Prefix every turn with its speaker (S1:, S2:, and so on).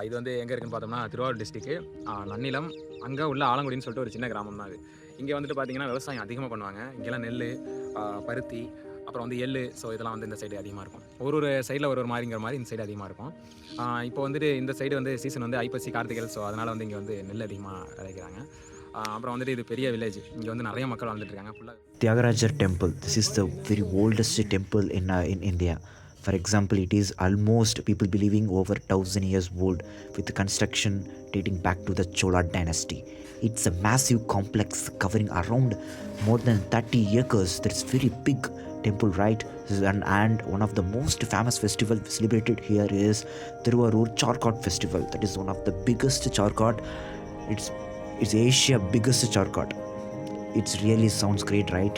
S1: இது வந்து எங்கே இருக்குன்னு பார்த்தோம்னா திருவாரூர் டிஸ்ட்ரிக்ட் நன்னிலம். அங்கே உள்ள ஆலங்குடின்னு சொல்லிட்டு ஒரு சின்ன கிராமம் தான் அது. இங்கே வந்துட்டு பார்த்தீங்கன்னா விவசாயம் அதிகமாக பண்ணுவாங்க. இங்கெல்லாம் நெல், பருத்தி, அப்புறம் வந்து எள்ளு. ஸோ இதெல்லாம் வந்து இந்த சைடு அதிகமாக இருக்கும். ஒரு ஒரு சைடில் ஒரு ஒரு மாதிரிங்கிற மாதிரி இந்த சைடு அதிகமாக இருக்கும். இப்போ வந்துட்டு இந்த சைடு வந்து சீசன் வந்து ஐப்பசி, கார்த்திகை. ஸோ அதனால் வந்து இங்கே வந்து நெல் அதிகமாக விளைக்கிறாங்க. அப்புறம் வந்துட்டு இது பெரிய வில்லேஜ். இங்கே வந்து நிறைய மக்கள் வாழ்ந்துட்டு இருக்காங்க ஃபுல்லாக.
S2: Tyagarajar temple. This is the very oldest temple in India. For example, it is almost people believing over 1,000 years old, with the construction dating back to the Chola dynasty. It's a massive complex covering around more than 30 acres. That's very big temple, right? And one of the most famous festival celebrated here is Thiruvarur Charkot festival. That is one of the biggest Charkot. It's Asia biggest Charkot. It really sounds great, right?